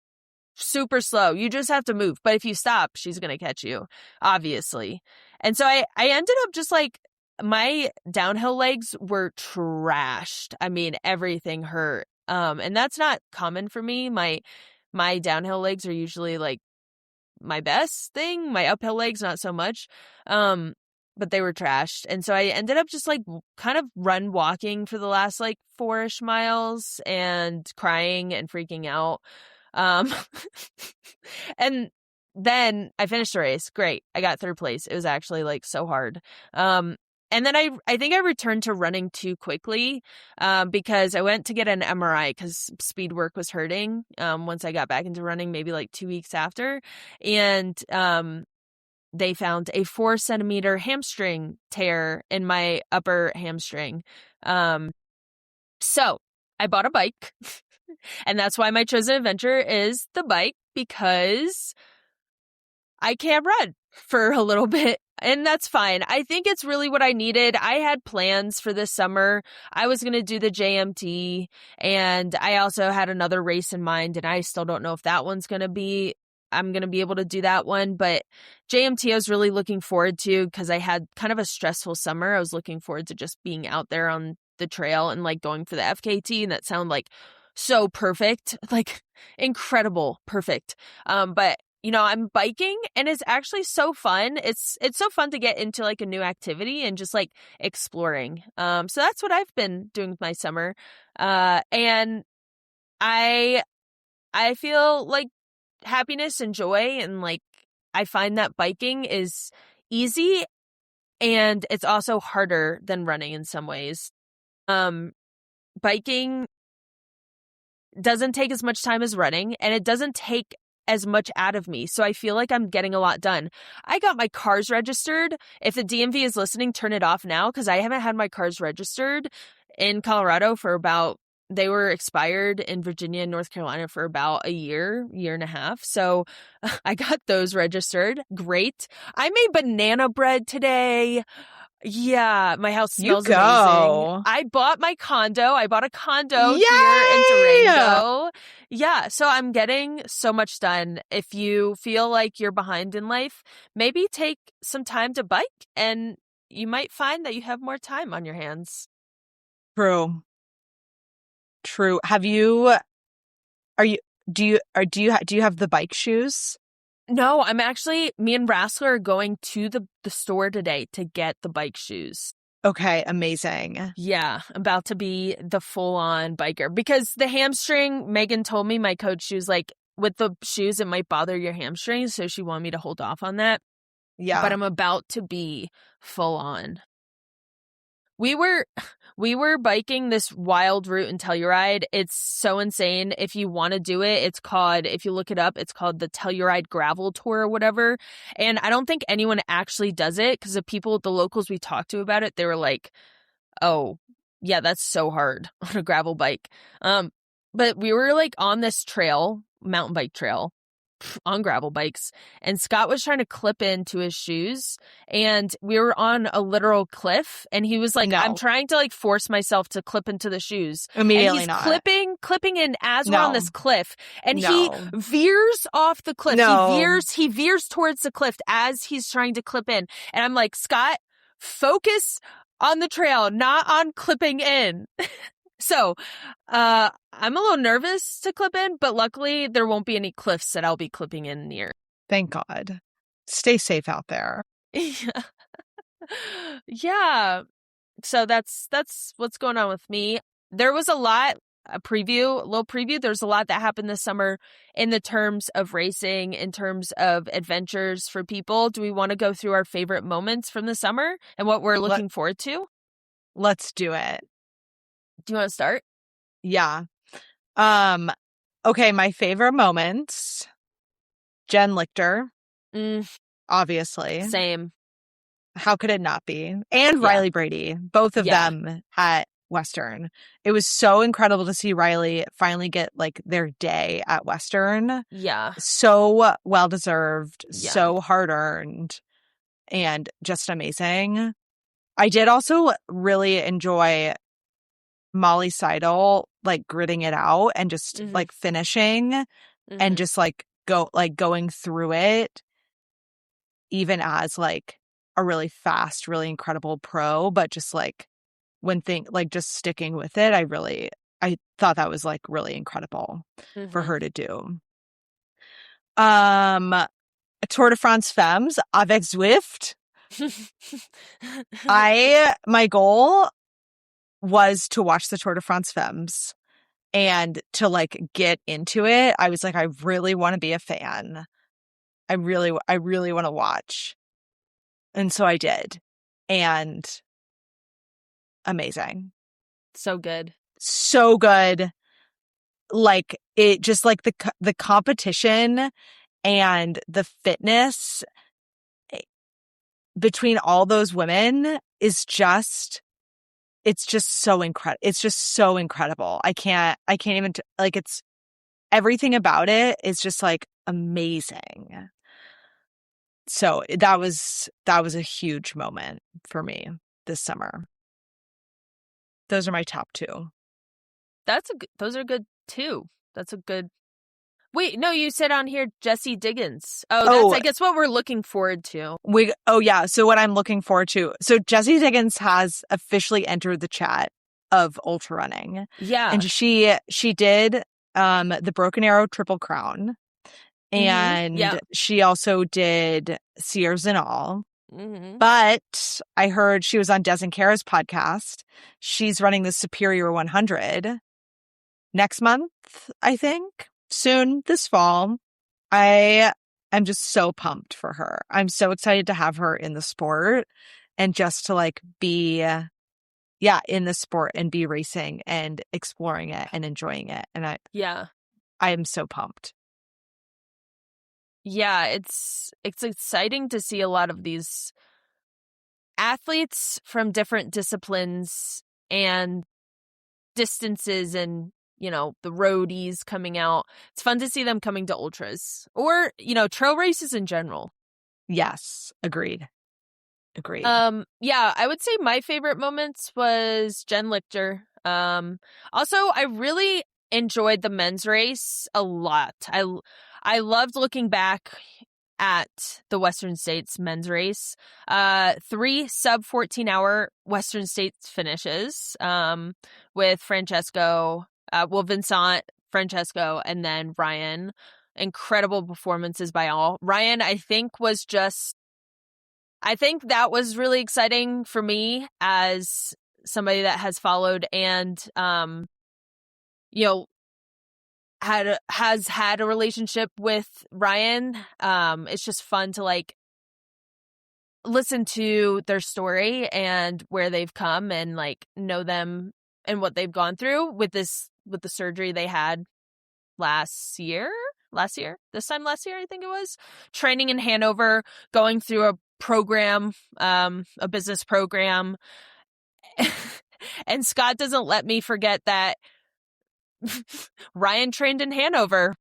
super slow, you just have to move. But if you stop, she's going to catch you, obviously. And so I ended up just like, my downhill legs were trashed. I mean, everything hurt. And that's not common for me. My downhill legs are usually like my best thing. My uphill legs, not so much. But they were trashed. And so I ended up just like kind of walking for the last like 4-ish miles and crying and freaking out. And then I finished the race. Great. I got third place. It was actually like so hard. And then I think I returned to running too quickly, because I went to get an MRI because speed work was hurting, once I got back into running, maybe like 2 weeks after. And, they found a 4-centimeter hamstring tear in my upper hamstring. So I bought a bike, and that's why my chosen adventure is the bike, because I can't run for a little bit, and that's fine. I think it's really what I needed. I had plans for this summer. I was going to do the JMT, and I also had another race in mind, and I still don't know if that one's going to be, I'm going to be able to do that one. But JMT I was really looking forward to, because I had kind of a stressful summer. I was looking forward to just being out there on the trail and like going for the FKT, and that sounded like so perfect, like incredible, perfect. But you know, I'm biking, and it's actually so fun. It's so fun to get into like a new activity and just like exploring. So that's what I've been doing with my summer. And I feel like happiness and joy, and like I find that biking is easy, and it's also harder than running in some ways. Biking doesn't take as much time as running, and it doesn't take as much out of me. So I feel like I'm getting a lot done. I got my cars registered. If the DMV is listening, turn it off now, because I haven't had my cars registered in Colorado for about, they were expired in Virginia and North Carolina for about a year and a half. So I got those registered. Great. I made banana bread today. Yeah, my house smells amazing. I bought my condo. I bought a condo Yay! here in Durango. Yeah, so I'm getting so much done. If you feel like you're behind in life, maybe take some time to bike, and you might find that you have more time on your hands. True. Do you have the bike shoes? No, me and Rassler are going to the store today to get the bike shoes. Okay, amazing. Yeah, I'm about to be the full-on biker, because the hamstring, Megan told me, my coach, she was like, with the shoes, it might bother your hamstrings, so she wanted me to hold off on that. Yeah. But I'm about to be full-on. We were biking this wild route in Telluride. It's so insane. If you want to do it, if you look it up, it's called the Telluride Gravel Tour or whatever. And I don't think anyone actually does it, because the locals we talked to about it, they were like, oh, yeah, that's so hard on a gravel bike. But we were like on this trail, mountain bike trail, on gravel bikes, and Scott was trying to clip into his shoes, and we were on a literal cliff, and he was like, No. I'm trying to like force myself to clip into the shoes. Immediately and he's not. clipping in as we're No. on this cliff, and No. he veers off the cliff. No. He veers towards the cliff as he's trying to clip in. And I'm like, Scott, focus on the trail, not on clipping in. So, I'm a little nervous to clip in, but luckily there won't be any cliffs that I'll be clipping in near. Thank God. Stay safe out there. Yeah. Yeah. So that's what's going on with me. There was a little preview. There's a lot that happened this summer in the terms of racing, in terms of adventures for people. Do we want to go through our favorite moments from the summer and what we're looking forward to? Let's do it. Do you want to start? Yeah. Okay, my favorite moments. Jen Lichter, obviously. Same. How could it not be? And Riley Brady, both of them at Western. It was so incredible to see Riley finally get like their day at Western. Yeah. So well deserved, so hard earned, and just amazing. I did also really enjoy Molly Seidel like gritting it out and just like finishing and just like going through it, even as like a really fast, really incredible pro, but just like just sticking with it. I thought that was like really incredible for her to do. Tour de France Femmes avec Zwift. My goal was to watch the Tour de France Femmes and to like get into it. I was like, I really want to be a fan. I really want to watch. And so I did. And amazing. So good. So good. Like it just like the competition and the fitness between all those women is just, it's just so incredible. It's just so incredible. I can't even like it's everything about it is just like amazing. So that was a huge moment for me this summer. Those are my top two. Those are good too. That's a good. Wait, no, you said on here Jessie Diggins. That's I guess what we're looking forward to. So what I'm looking forward to. So Jessie Diggins has officially entered the chat of ultra running. Yeah. And she did the Broken Arrow Triple Crown. And she also did Sears and All. But I heard she was on Des and Kara's podcast. She's running the Superior 100 next month, I think. Soon this fall. I'm just so pumped for her. I'm so excited to have her in the sport and just to like be in the sport and be racing and exploring it and enjoying it. And I am so pumped. Yeah, it's exciting to see a lot of these athletes from different disciplines and distances and, you know, the roadies coming out. It's fun to see them coming to ultras or, you know, trail races in general. Yes, agreed. Yeah, I would say my favorite moments was Jen Lichter. Also, I really enjoyed the men's race a lot. I loved looking back at the Western States men's race. 3 sub 14-hour Western States finishes with Francesco, Vincent, Francesco, and then Ryan. Incredible performances by all. Ryan, I think that was really exciting for me as somebody that has followed and, you know, has had a relationship with Ryan. It's just fun to like listen to their story and where they've come and like know them and what they've gone through with the surgery they had last year, I think it was, training in Hanover, going through a program, a business program. And Scott doesn't let me forget that Ryan trained in Hanover.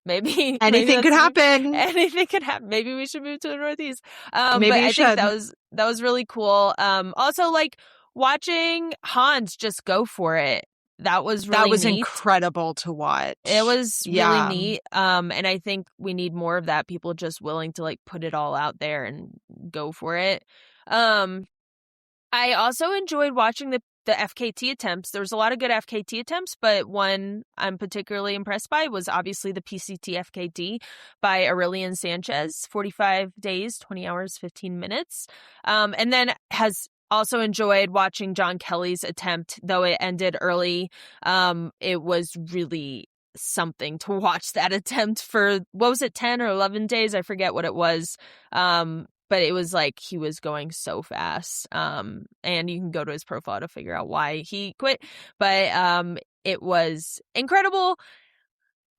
maybe Anything could happen. Anything could happen. Maybe we should move to the Northeast. Maybe but we I should. think that was really cool. Also, like watching Hans just go for it. That was really neat. Incredible to watch. It was really neat. And I think we need more of that. People just willing to like put it all out there and go for it. I also enjoyed watching the FKT attempts. There was a lot of good FKT attempts, but one I'm particularly impressed by was obviously the PCT FKT by Aurelian Sanchez, 45 days, 20 hours, 15 minutes. And then has also enjoyed watching John Kelly's attempt, though it ended early. It was really something to watch that attempt for, what was it, 10 or 11 days? I forget what it was. But it was like he was going so fast. And you can go to his profile to figure out why he quit. But it was incredible.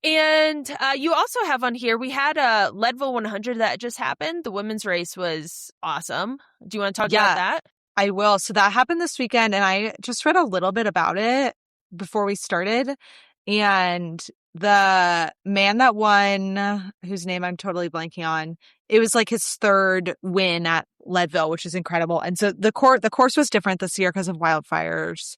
And you also have on here, we had a Leadville 100 that just happened. The women's race was awesome. Do you want to talk about that? I will. So that happened this weekend, and I just read a little bit about it before we started. And the man that won, whose name I'm totally blanking on, it was like his third win at Leadville, which is incredible. And so the course was different this year because of wildfires.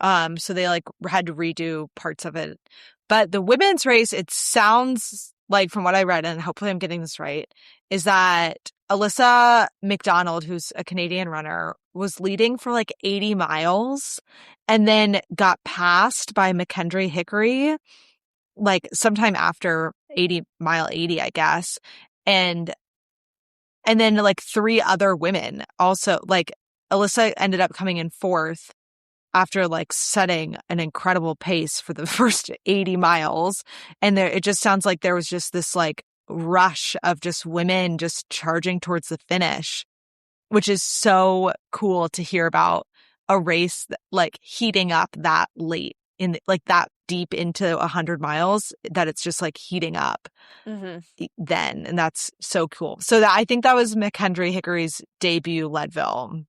So they like had to redo parts of it. But the women's race, it sounds like, from what I read, and hopefully I'm getting this right, is that Alyssa McDonald, who's a Canadian runner, was leading for like 80 miles and then got passed by McKendry Hickory like sometime after mile 80, I guess. And then like 3 other women also, like Alyssa ended up coming in 4th after like setting an incredible pace for the first 80 miles. And it just sounds like there was just this like rush of just women just charging towards the finish, which is so cool to hear about a race that, like heating up that late like that deep into 100 miles, that it's just like heating up then. And that's so cool. So I think that was McKendry Hickory's debut Leadville.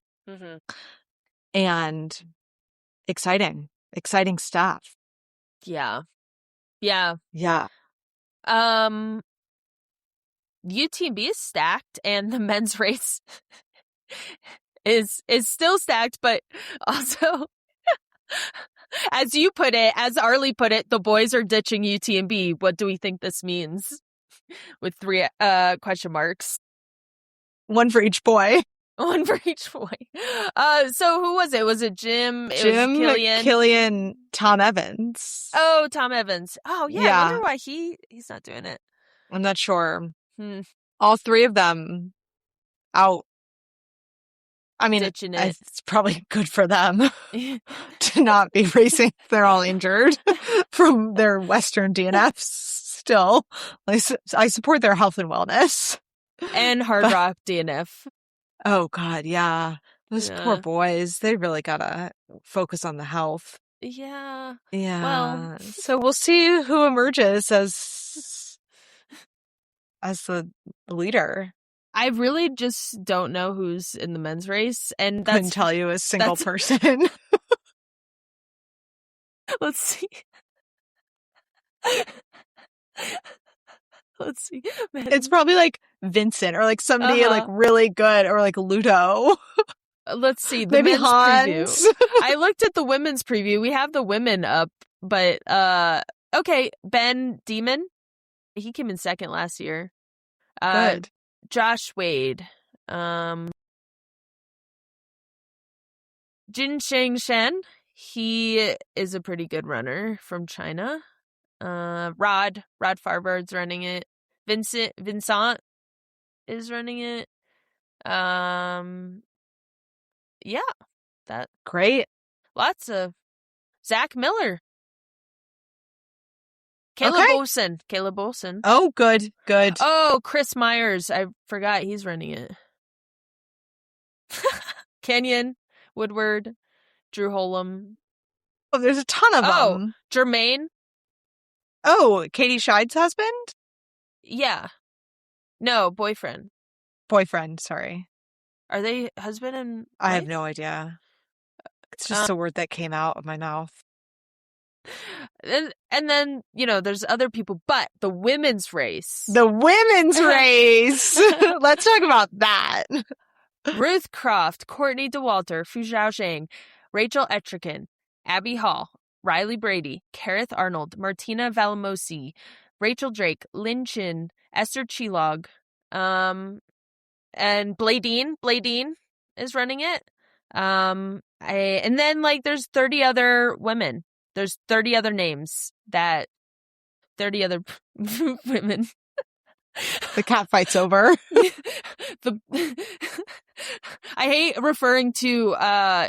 And exciting stuff. Yeah. UTMB is stacked, and the men's race is still stacked, but also, as you put it, as Arlee put it, the boys are ditching UTMB. What do we think this means? With 3 question marks. One for each boy. One for each boy. So who was it? Was it Jim? Jim, Killian, Tom Evans. Oh, Tom Evans. Oh, yeah. I wonder why he's not doing it. I'm not sure. All 3 of them out. I mean, it's probably good for them to not be racing. They're all injured from their Western DNFs still. I support their health and wellness. And Hard Rock DNF. Oh, God, yeah. Those poor boys. They really got to focus on the health. Yeah. Yeah. Well, so we'll see who emerges as the leader. I really just don't know who's in the men's race, and couldn't tell you a single person. Let's see. Let's see. Man. It's probably like Vincent or like somebody like really good, or like Ludo. Let's see. The Maybe men's Hans. Preview. I looked at the women's preview. We have the women up, but okay. Ben Demon, he came in 2nd last year. Good. Josh Wade, Jin Sheng Shen, he is a pretty good runner from China. Rod Farber's running it. Vincent is running it. Yeah, that great. Lots of Zach Miller. Caleb Olson. Oh, good. Oh, Chris Myers. I forgot he's running it. Kenyon, Woodward, Drew Holm. Oh, there's a ton of them. Jermaine. Oh, Katie Scheide's husband? Yeah. No, boyfriend. Sorry. Are they husband and wife? I have no idea. It's just a word that came out of my mouth. And then, there's other people, but the women's race. The women's race. Let's talk about that. Ruth Croft, Courtney DeWalter, Fu Zhaozhang, Rachel Etrican, Abby Hall, Riley Brady, Kareth Arnold, Martina Valamosi, Rachel Drake, Lin Chin, Esther Chilog, and Bladine. Bladine is running it. And then there's 30 other women. There's 30 other names 30 other women. The cat fight's over. I hate referring to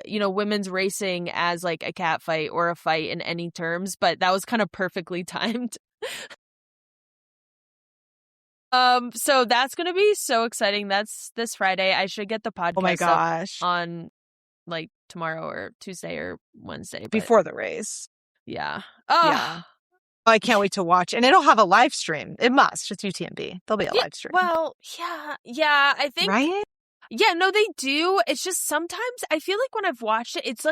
women's racing as a cat fight or a fight in any terms, but that was kind of perfectly timed. So that's gonna be so exciting. That's this Friday. I should get the podcast up on tomorrow or Tuesday or Wednesday before the race. Yeah. Oh. Yeah. I can't wait to watch. And it'll have a live stream. It must. It's UTMB. There'll be a live stream. Well, yeah, I think. Right? Yeah, no, they do. It's just sometimes I feel like when I've watched it, it's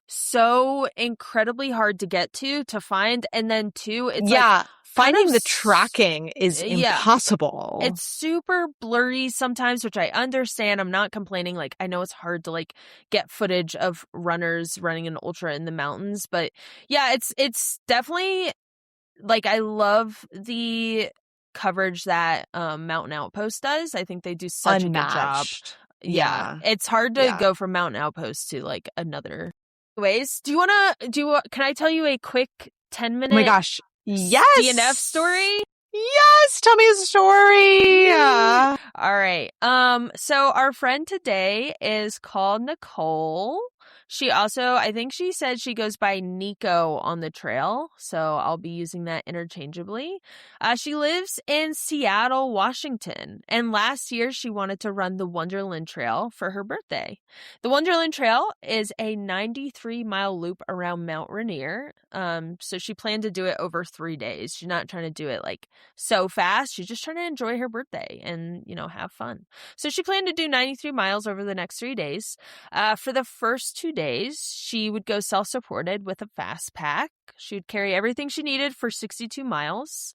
so incredibly hard to get to find. And then two, it's finding the tracking is impossible. It's super blurry sometimes, which I understand. I'm not complaining. I know it's hard to get footage of runners running an ultra in the mountains, but yeah, it's definitely I love the coverage that Mountain Outpost does. I think they do such Unmatched. a good job. Yeah. It's hard to go from Mountain Outpost to another. Anyways, can I tell you a quick 10-minute oh my gosh. Yes. DNF story? Yes, tell me a story. Yeah. All right. So our friend today is called Nicole. She also, I think she said she goes by Nico on the trail, so I'll be using that interchangeably. She lives in Seattle, Washington, and last year she wanted to run the Wonderland Trail for her birthday. The Wonderland Trail is a 93-mile loop around Mount Rainier, so she planned to do it over 3 days. She's not trying to do it so fast. She's just trying to enjoy her birthday and, have fun. So she planned to do 93 miles over the next 3 days. For the first 2 days, she would go self-supported with a fast pack. She would carry everything she needed for 62 miles.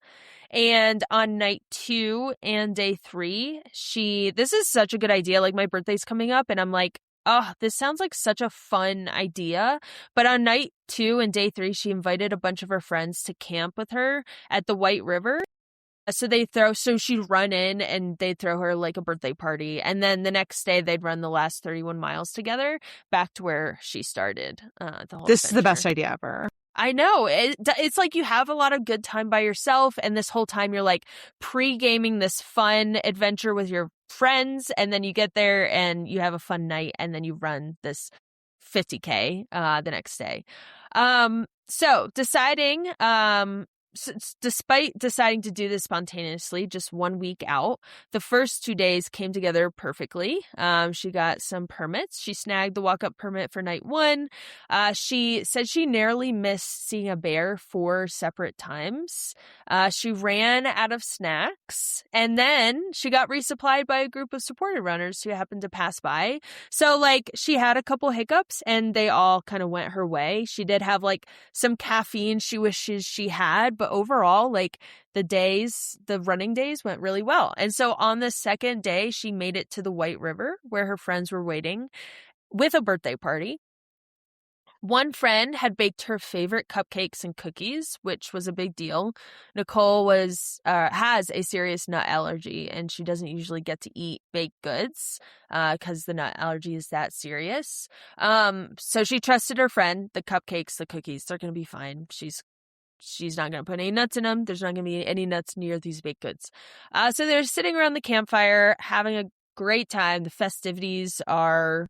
And on night 2 and day 3, this is such a good idea. My birthday's coming up and I'm oh, this sounds like such a fun idea. But on night 2 and day 3, she invited a bunch of her friends to camp with her at the White River. So she'd run in and they'd throw her a birthday party. And then the next day they'd run the last 31 miles together back to where she started. This is the best idea ever. I know. It's you have a lot of good time by yourself. And this whole time you're pre-gaming this fun adventure with your friends. And then you get there and you have a fun night. And then you run this 50K the next day. So deciding... despite deciding to do this spontaneously just 1 week out, the first 2 days came together perfectly. She got some permits. She snagged the walk-up permit for night 1. She said she narrowly missed seeing a bear 4 separate times. She ran out of snacks, and then she got resupplied by a group of supported runners who happened to pass by. So, she had a couple hiccups, and they all kind of went her way. She did have, some caffeine she wishes she had, but overall, the running days went really well. And so on the second day, she made it to the White River where her friends were waiting with a birthday party. One friend had baked her favorite cupcakes and cookies, which was a big deal. Nicole has a serious nut allergy, and she doesn't usually get to eat baked goods because the nut allergy is that serious. So she trusted her friend. The cupcakes, the cookies, they're going to be fine. She's not going to put any nuts in them. There's not going to be any nuts near these baked goods. So they're sitting around the campfire having a great time. The festivities are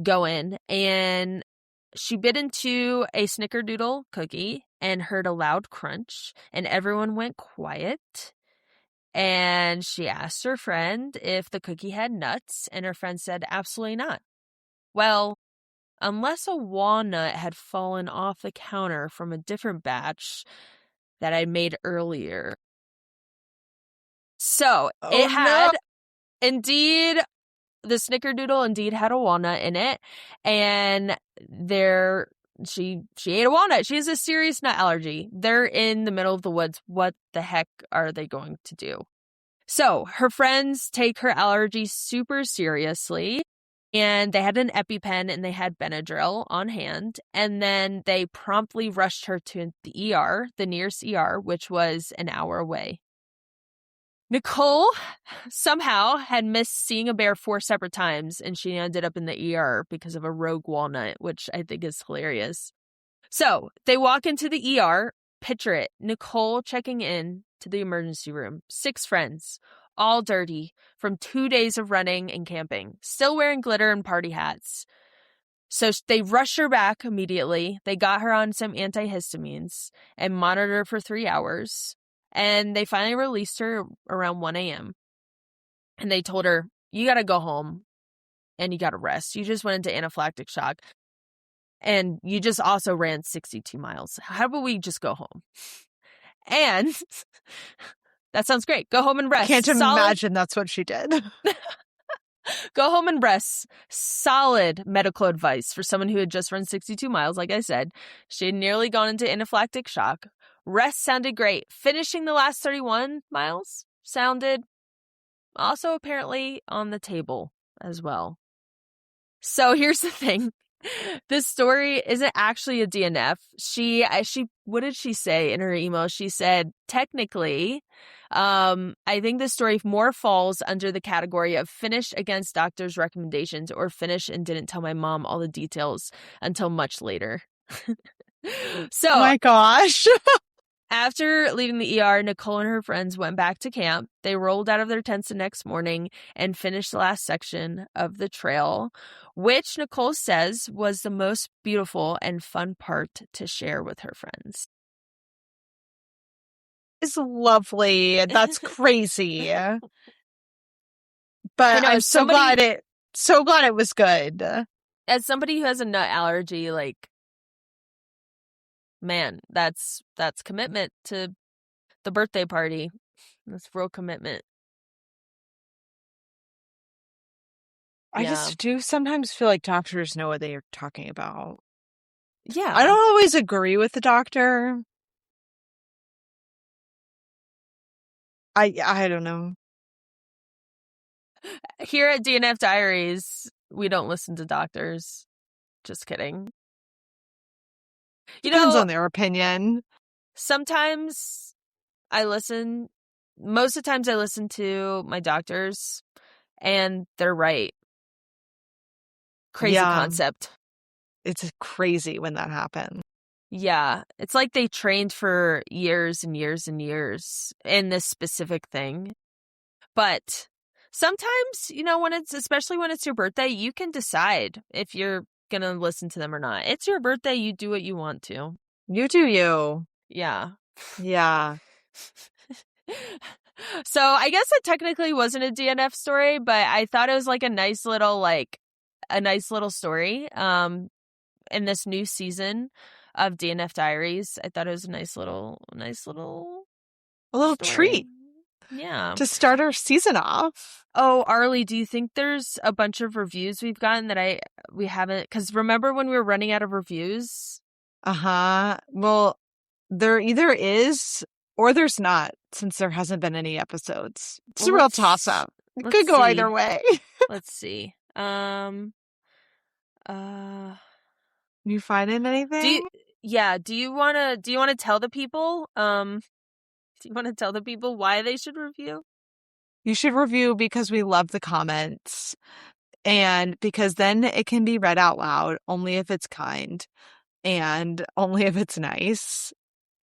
going, and she bit into a snickerdoodle cookie and heard a loud crunch, and everyone went quiet. And she asked her friend if the cookie had nuts, and her friend said absolutely not. Well, unless a walnut had fallen off the counter from a different batch that I made earlier. So it had indeed, the snickerdoodle indeed had a walnut in it, and She ate a walnut. She has a serious nut allergy. They're in the middle of the woods. What the heck are they going to do? So her friends take her allergy super seriously, and they had an EpiPen and they had Benadryl on hand. And then they promptly rushed her to the ER, the nearest ER, which was an hour away. Nicole somehow had missed seeing a bear 4 separate times, and she ended up in the ER because of a rogue walnut, which I think is hilarious. So they walk into the ER. Picture it. Nicole checking in to the emergency room. 6 friends, all dirty from 2 days of running and camping, still wearing glitter and party hats. So they rushed her back immediately. They got her on some antihistamines and monitored her for 3 hours. And they finally released her around 1 a.m. And they told her, you got to go home and you got to rest. You just went into anaphylactic shock. And you just also ran 62 miles. How about we just go home? And that sounds great. Go home and rest. Can't imagine that's what she did. Go home and rest. Solid medical advice for someone who had just run 62 miles. Like I said, she had nearly gone into anaphylactic shock. Rest sounded great. Finishing the last 31 miles sounded also apparently on the table as well. So here's the thing. This story isn't actually a DNF. She what did she say in her email? She said, technically, I think this story more falls under the category of finished against doctor's recommendations or finished and didn't tell my mom all the details until much later. So, oh my gosh. After leaving the ER, Nicole and her friends went back to camp. They rolled out of their tents the next morning and finished the last section of the trail, which Nicole says was the most beautiful and fun part to share with her friends. It's lovely. That's crazy. But I'm so glad it was good. As somebody who has a nut allergy, like, man, that's commitment to the birthday party. That's real commitment. I just do sometimes feel like doctors know what they are talking about. Yeah. I don't always agree with the doctor. I don't know. Here at DNF Diaries, we don't listen to doctors. Just kidding. Depends on their opinion. Sometimes I listen. Most of the times I listen to my doctors, and they're right. Crazy concept. It's crazy when that happens. Yeah. It's like they trained for years and years and years in this specific thing. But sometimes, especially when it's your birthday, you can decide if you're going to listen to them or not. It's your birthday. You do what you want to. You do you. Yeah. Yeah. So I guess it technically wasn't a DNF story, but I thought it was like a nice little story. In this new season of DNF Diaries, I thought it was a nice little treat. Yeah. To start our season off. Oh, Arlee, do you think there's a bunch of reviews we've gotten that we haven't? Because remember when we were running out of reviews? Well, there either is or there's not, since there hasn't been any episodes. It's a real toss-up. It could go either way. Let's see. You finding anything? Do you want to tell the people? Do you want to tell the people why they should review? You should review because we love the comments, and because then it can be read out loud only if it's kind and only if it's nice.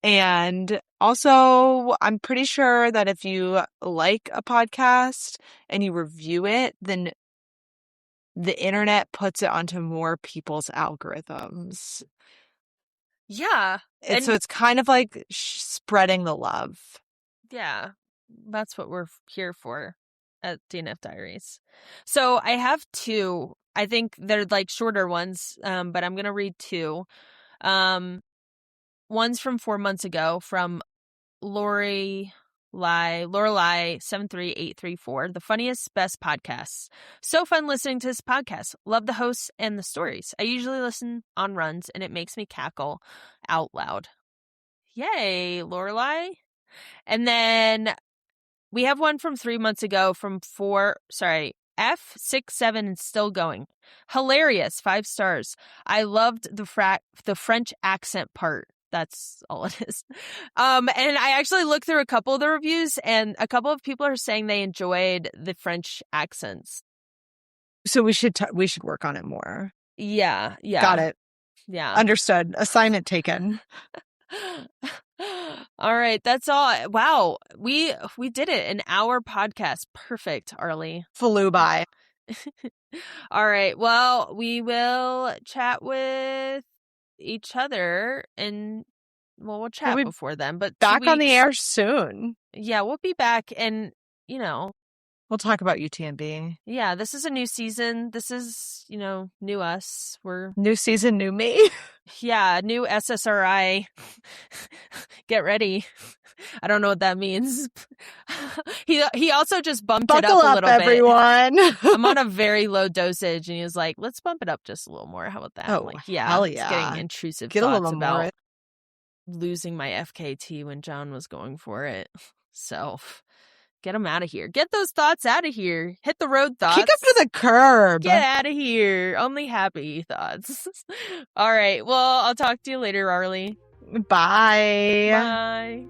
And also, I'm pretty sure that if you like a podcast and you review it, then the internet puts it onto more people's algorithms. Yeah. So it's kind of like spreading the love. Yeah. That's what we're here for at DNF Diaries. So I have 2. I think they're like shorter ones, but I'm going to read 2. One's from 4 months ago from Lori Lorelei 73834, the funniest, best podcasts. So fun listening to this podcast. Love the hosts and the stories. I usually listen on runs and it makes me cackle out loud. Yay, Lorelei. And then we have one from 3 months ago from F67 and still going. Hilarious, 5 stars. I loved the French accent part. That's all it is. And I actually looked through a couple of the reviews, and a couple of people are saying they enjoyed the French accents. So we should work on it more. Yeah. Got it. Yeah. Understood. Assignment taken. All right, that's all. Wow, we did it. An hour podcast. Perfect, Arlee. Flew by. All right, well, we will chat with each other and we'll chat before then, but back on the air soon. Yeah, we'll be back, and we'll talk about UTMB. Yeah, this is a new season. This is, new us. We're new season, new me. Yeah, new SSRI. Get ready. I don't know what that means. He also just bumped it up a little bit. Everyone. I'm on a very low dosage, and he was like, "Let's bump it up just a little more. How about that?" Oh, I'm like, yeah, hell yeah. It's getting intrusive Get thoughts a little about more. losing my FKT when John was going for it. So, get them out of here. Get those thoughts out of here. Hit the road thoughts. Kick up to the curb. Get out of here. Only happy thoughts. All right. Well, I'll talk to you later, Arlee. Bye. Bye.